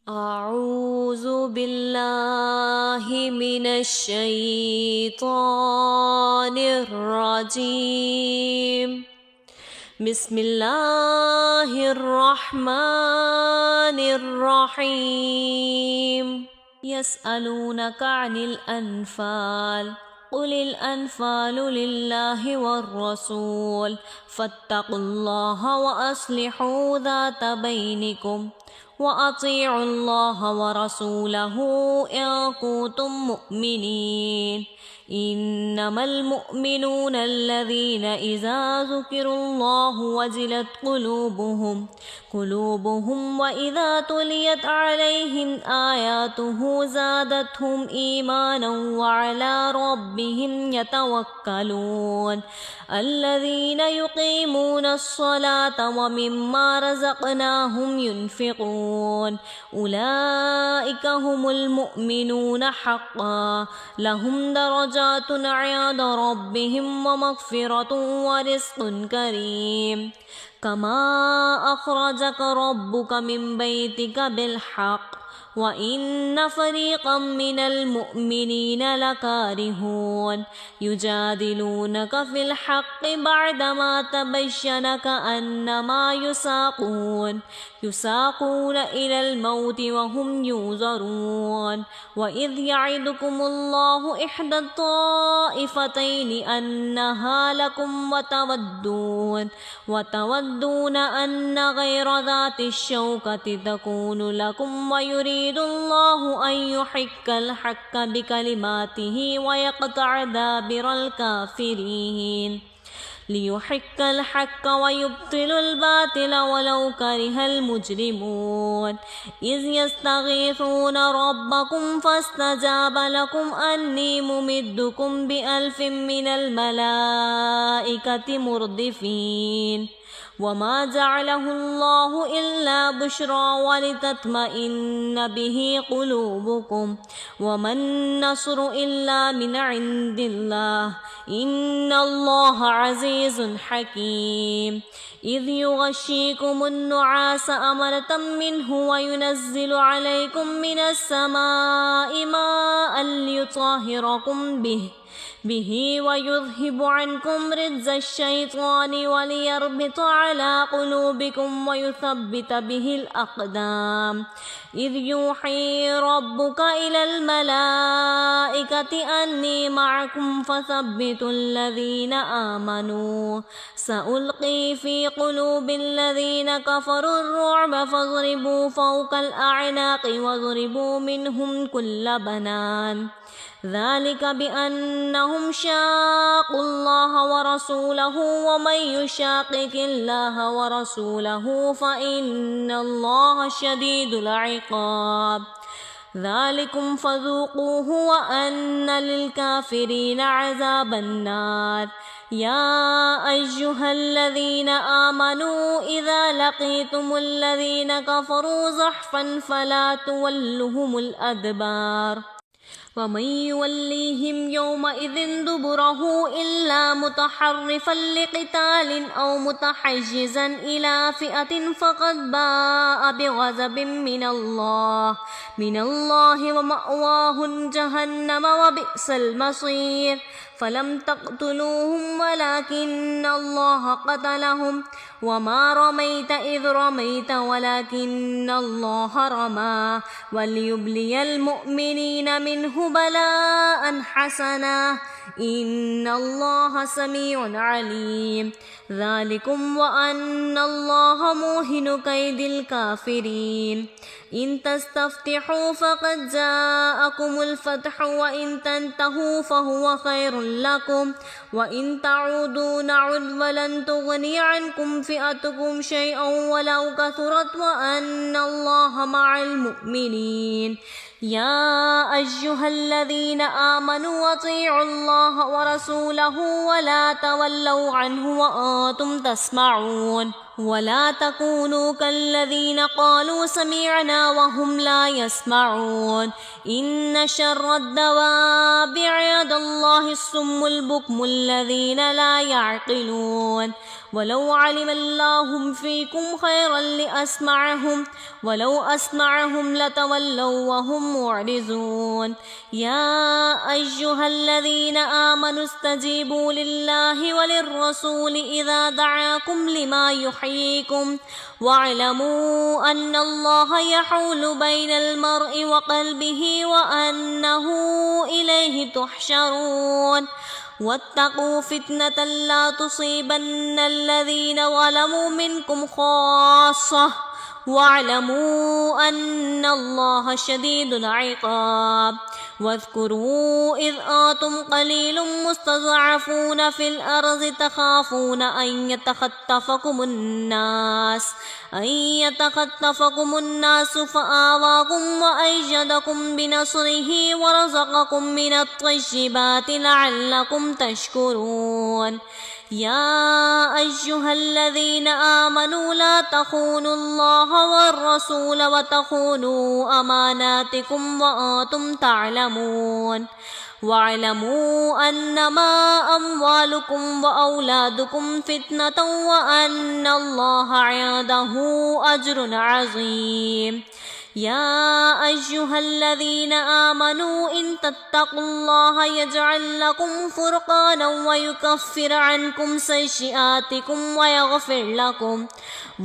أعوذ بالله من الشيطان الرجيم. بسم الله الرحمن الرحيم. يسألونك عن الأنفال قل الأنفال لله والرسول فاتقوا الله وأصلحوا ذات بينكم وأطيعوا الله ورسوله إن كنتم مؤمنين. إنما المؤمنون الذين إذا ذكروا الله وجلت قلوبهم وإذا تليت عليهم آياته زادتهم إيمانا وعلى ربهم يتوكلون. الذين يقيمون الصلاة ومما رزقناهم ينفقون أولئك هم المؤمنون حقا لهم درجات عند ربهم ومغفرة ورزق كريم. كما أخرجك ربك من بيتك بالحق وإن فريقا من المؤمنين لكارهون يجادلونك في الحق بعدما تبين كأنما يساقون إلى الموت وهم ينظرون. وإذ يعدكم الله إحدى الطائفتين أنها لكم وتودون أن غير ذات الشوكة تكون لكم ويريد الله أن يحق الحق بكلماته ويقطع دابر الكافرين ليحق الحق ويبطل الباطل ولو كره المجرمون. إذ يستغيثون ربكم فاستجاب لكم أني ممدكم ب1000 من الملائكة مردفين. وما جعله الله إلا بشرى ولتطمئن به قلوبكم وما النصر إلا من عند الله إن الله عزيز حكيم. إذ يغشيكم النعاس أمنة منه وينزل عليكم من السماء ماء ليطهركم به ويذهب عنكم رجز الشيطان وليربط على قلوبكم ويثبت به الأقدام. إذ يوحي ربك إلى الملائكة أني معكم فثبتوا الذين آمنوا سألقي في قلوب الذين كفروا الرعب فاضربوا فوق الأعناق واضربوا منهم كل بنان. ذلك بأنهم شاقوا الله ورسوله ومن يشاقق الله ورسوله فإن الله شديد العقاب. ذلكم فذوقوه وأن للكافرين عذاب النار. يا أيها الذين آمنوا إذا لقيتم الذين كفروا زحفا فلا تولهم الأدبار ومن يوليهم يومئذ دبره إلا متحرفا لقتال أو متحجزا إلى فئة فقد باء بغضب من الله ومأواه جهنم وبئس المصير. فلم تقتلوهم ولكن الله قتلهم وما رميت إذ رميت ولكن الله رمى وليبلي المؤمنين منه بلاء حسنا إن الله سميع عليم. ذلكم وأن الله موهن كيد الكافرين. إن تستفتحوا فقد جاءكم الفتح وإن تنتهوا فهو خير لكم وإن تعودوا نعد ولن تغني عنكم فئتكم شيئا ولو كثرت وأن الله مع المؤمنين. يا أيها الذين آمنوا أطيعوا الله ورسوله ولا تولوا عنه وأنتم تسمعون. ولا تكونوا كالذين قالوا سمعنا وهم لا يسمعون إن شر الدواب عند الله الصم البكم الذين لا يعقلون ولو علم الله فيكم خيرا لأسمعهم ولو أسمعهم لتولوا وهم معرضون يا أيها الذين آمنوا استجيبوا لله وللرسول إذا دعاكم لما يحييكم واعلموا أن الله يحول بين المرء وقلبه وأنه إليه تحشرون واتقوا فتنة لا تصيبن الذين ظلموا منكم خاصة واعلموا أن الله شديد العقاب واذكروا إذ أنتم قليل مستضعفون في الأرض تخافون أن يتخطفكم الناس فآواكم وأيدكم بنصره ورزقكم من الطيبات لعلكم تشكرون يا أيها الذين آمنوا لا تخونوا الله والرسول وتخونوا أماناتكم وأنتم تعلمون واعلموا أنما أموالكم وأولادكم فتنة وأن الله عنده أجر عظيم يا أيها الذين آمنوا إن تتقوا الله يجعل لكم فرقانا ويكفر عنكم سيئاتكم ويغفر لكم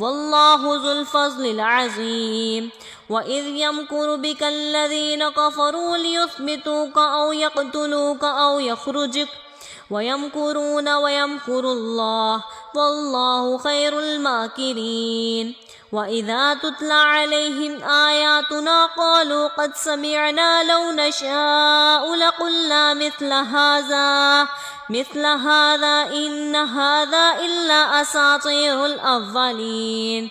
والله ذو الفضل العظيم وإذ يمكر بك الذين كفروا ليثبتوك أو يقتلوك أو يخرجك ويمكرون ويمكر الله والله خير الماكرين وإذا تتلى عليهم آياتنا قالوا قد سمعنا لو نشاء لقلنا مثل هذا إن هذا إلا أساطير الأولين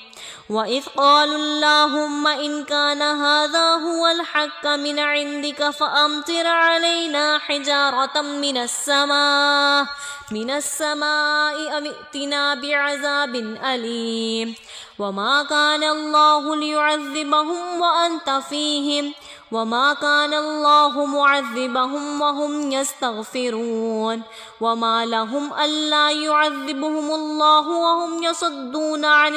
وإذ قالوا اللهم إن كان هذا هو الحق من عندك فأمطر علينا حجارة من السماء أو ائتنا بعذاب أليم وما كان الله ليعذبهم وأنت فيهم وما كان الله معذبهم وهم يستغفرون وما لهم ألا يعذبهم الله وهم يصدون عن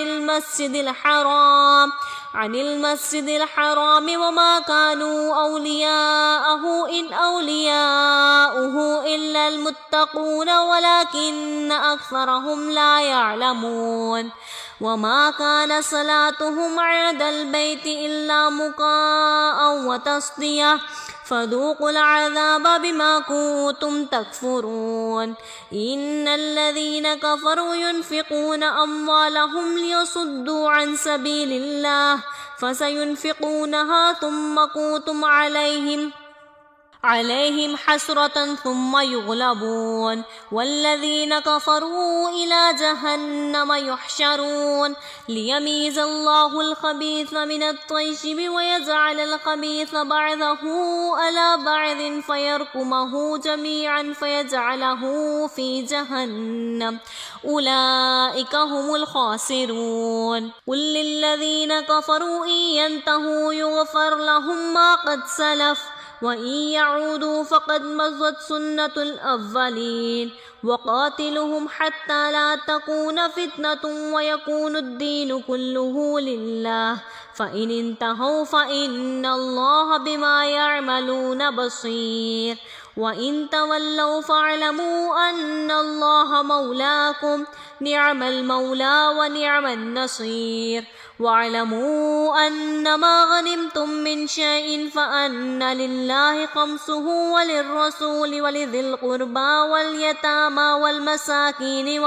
المسجد الحرام وما كانوا أولياءه إن أولياؤه إلا المتقون ولكن أكثرهم لا يعلمون وما كان صلاتهم عند البيت إلا مكاء وتصدية فذوقوا العذاب بما كنتم تكفرون إن الذين كفروا ينفقون أموالهم ليصدوا عن سبيل الله فسينفقونها ثم كنتم عليهم حسرة ثم يغلبون والذين كفروا إلى جهنم يحشرون ليميز الله الخبيث من الطيب ويجعل الخبيث بعضه على بعض فيركمه جميعا فيجعله في جهنم أولئك هم الخاسرون قل للذين كفروا إن ينتهوا يغفر لهم ما قد سلف وإن يعودوا فقد مضت سنة الأولين وقاتلهم حتى لا تكون فتنة ويكون الدين كله لله فإن انتهوا فإن الله بما يعملون بصير وإن تولوا فاعلموا أن الله مولاكم نعم المولى ونعم النصير واعلموا أنما غنمتم من شيء فأن لله خمسه وللرسول ولذي القربى واليتامى والمساكين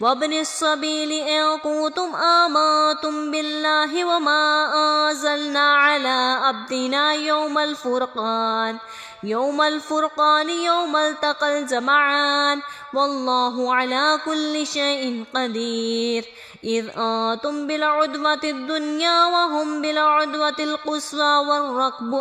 وابن السبيل إن كنتم آمنتم بالله وما أنزلنا على عبدنا يوم الفرقان يوم التقى الجمعان والله على كل شيء قدير إذ أنتم بالعدوة الدنيا وهم بالعدوة القصوى والركب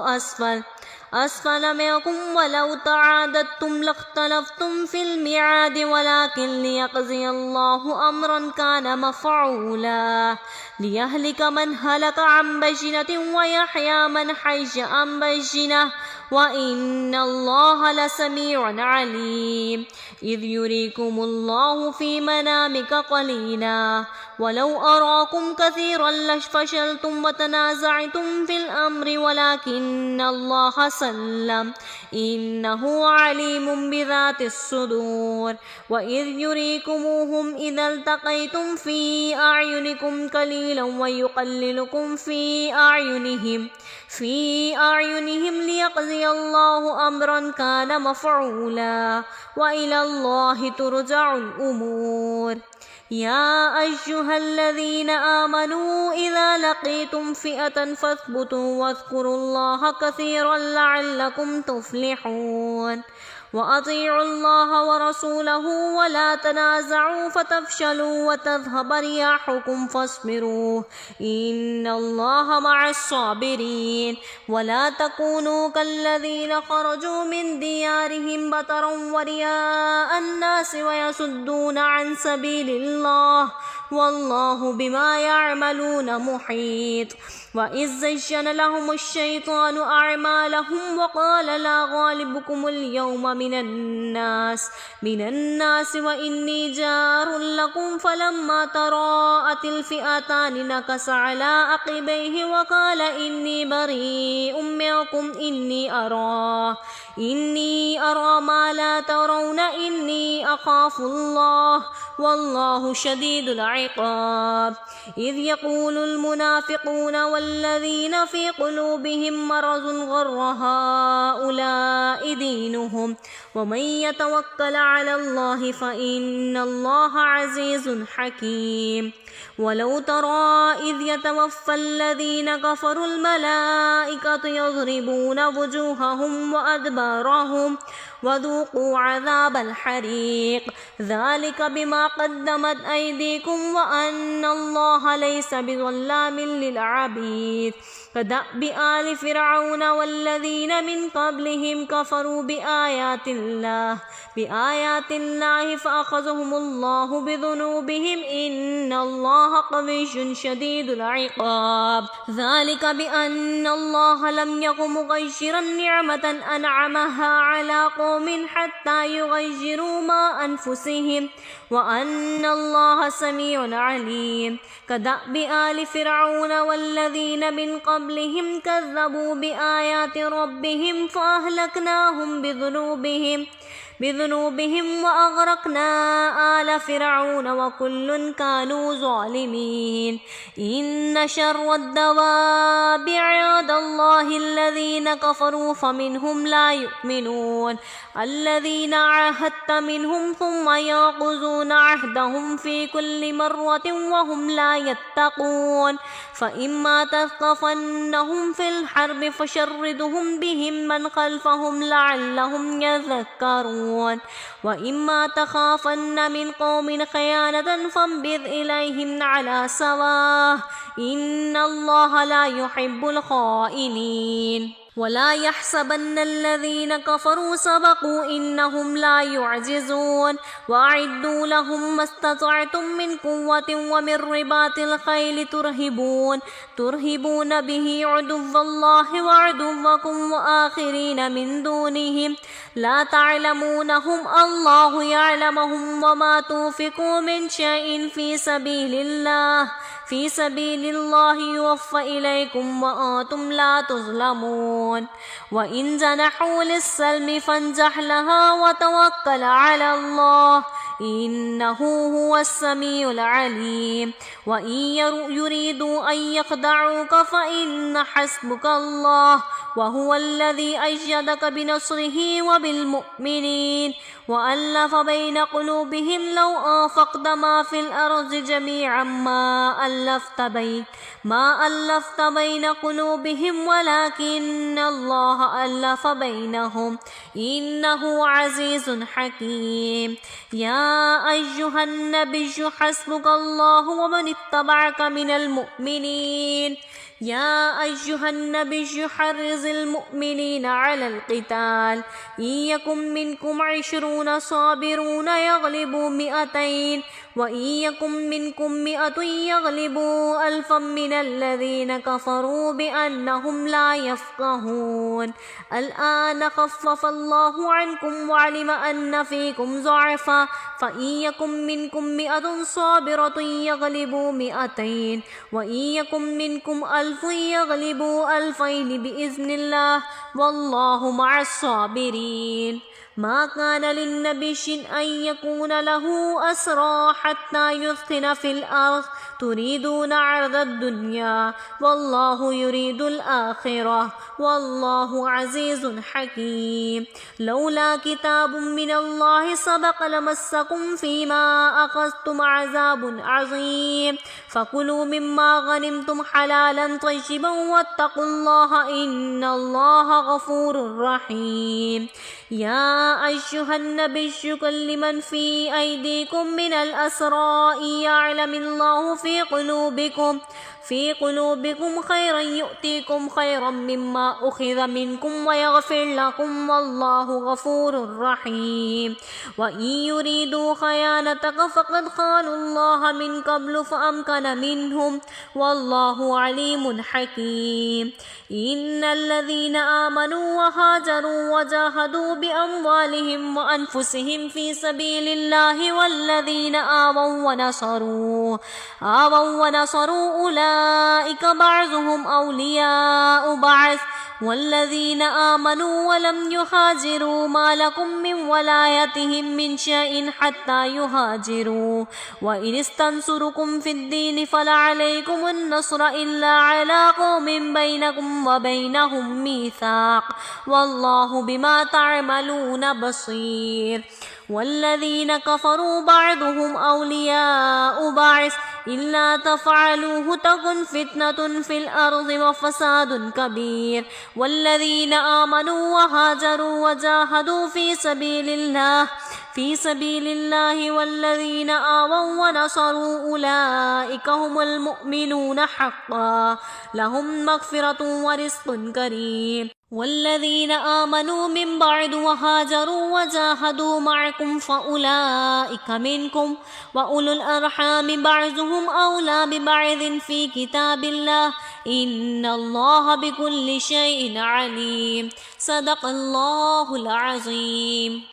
أسفل منكم ولو تعاددتم لاختلفتم في الميعاد ولكن ليقضي الله أمرا كان مفعولا ليهلك من هلك عن بينة ويحيى من حي عن بينة وإن الله لسميع عليم إذ يريكم الله في منامك قليلا ولو أراكم كثيرا لفشلتم وتنازعتم في الأمر ولكن الله سلم إنه عليم بذات الصدور وإذ يريكموهم إذا التقيتم في أعينكم قليلا ويقللكم في أعينهم ليقضي الله أمرا كان مفعولا وإلى الله ترجع الأمور يا أيها الذين آمنوا إذا لقيتم فئة فاثبتوا واذكروا الله كثيرا لعلكم تفلحون وأطيعوا الله ورسوله ولا تنازعوا فتفشلوا وتذهب رياحكم فاصبروا إن الله مع الصابرين ولا تكونوا كالذين خرجوا من ديارهم بطرا ورياء الناس ويصدون عن سبيل الله والله بما يعملون محيط وإذ زين لهم الشيطان أعمالهم وقال لا غالبكم اليوم من الناس وإني جار لكم فلما تراءت الفئتان نكص على عقبيه وقال إني بريء منكم إني أرى ما لا ترون إني أخاف الله والله شديد العقاب إذ يقول المنافقون والذين في قلوبهم مرض غر هؤلاء دينهم ومن يتوكل على الله فإن الله عزيز حكيم ولو ترى إذ يتوفى الذين كفروا الملائكة يضربون وجوههم وأدبارهم وذوقوا عذاب الحريق ذلك بما قدمت أيديكم وأن الله ليس بظلام للعبيد كدأب آل فرعون والذين من قبلهم كفروا بآيات الله فأخذهم الله بذنوبهم إن الله قوي شديد العقاب ذلك بأن الله لم يكن مغيرا نعمة أنعمها على قوم حتى يغيروا ما أنفسهم وأن الله سميع عليم كدأب آل فرعون والذين من قبلهم كذبوا بآيات ربهم فأهلكناهم بذنوبهم وأغرقنا آل فرعون وكل كانوا ظالمين إن شر الدواب عند الله الذين كفروا فمنهم لا يؤمنون الذين عاهدت منهم ثم ينقضون عهدهم في كل مرة وهم لا يتقون فإما تثقفنهم في الحرب فشردهم بهم من خلفهم لعلهم يذكرون وإما تخافن من قوم خيانة فانبذ إليهم على سواء إن الله لا يحب الخائنين ولا يحسبن الذين كفروا سبقوا إنهم لا يعجزون وأعدوا لهم ما استطعتم من قوة ومن رباط الخيل ترهبون به عدو الله وعدوكم وآخرين من دونهم لا تعلمونهم الله يعلمهم وما تنفقوا من شيء في سبيل الله يوفى إليكم وأنتم لا تظلمون وإن جنحوا للسلم فانجح لها وتوكل على الله إنه هو السميع العليم وإن يريدوا أن يخدعوك فإن حسبك الله وهو الذي أيدك بنصره وبالمؤمنين وألف بين قلوبهم لو أنفقت ما في الأرض جميعا ما ألفت بين قلوبهم ولكن الله ألف بينهم إنه عزيز حكيم يا أيها النبي حسبك الله ومن اتبعك من المؤمنين يا أيها النبي حرض المؤمنين على القتال إن يكن منكم 20 صابرون يغلبوا 200 وإن يكن منكم 100 يغلبوا 1000 من الذين كفروا بأنهم لا يفقهون الآن خفف الله عنكم وعلم أن فيكم ضعفا فإن يكن منكم 100 صابرة يغلبوا 200 وإن يكن منكم 1000 يغلبوا 2000 بإذن الله والله مع الصابرين ما كان للنبي أن يكون له أسرى حتى يثخن في الأرض تريدون عرض الدنيا والله يريد الآخرة والله عزيز حكيم لولا كتاب من الله سبق لمسكم فيما أخذتم عذاب عظيم فكلوا مما غنمتم حلالا طيبا واتقوا الله إن الله غفور رحيم يا أيها النبي كل من في أيديكم من الأسرى إن يعلم الله في قلوبكم خيرا يؤتيكم خيرا مما أخذ منكم ويغفر لكم والله غفور رحيم وإن يريدوا خيانتك فقد خانوا الله من قبل فأمكن منهم والله عليم حكيم إن الذين آمنوا وهاجروا وجاهدوا بأموالهم وأنفسهم في سبيل الله والذين آووا ونصروا أولئك بعضهم أولياء بعض والذين آمنوا ولم يهاجروا ما لكم من ولايتهم من شيء حتى يهاجروا وإن استنصركم في الدين فلعليكم النصر إلا على قوم بينكم وبينهم ميثاق والله بما تعملون بصير والذين كفروا بعضهم أولياء بعض إلا تفعلوه تكن فتنة في الأرض وفساد كبير والذين آمنوا وهاجروا وجاهدوا في سبيل الله والذين آووا ونصروا أولئك هم المؤمنون حقا لهم مغفرة ورزق كريم والذين آمنوا من بعد وهاجروا وجاهدوا معكم فأولئك منكم وأولو الأرحام بعضهم أولى ببعض في كتاب الله إن الله بكل شيء عليم صدق الله العظيم.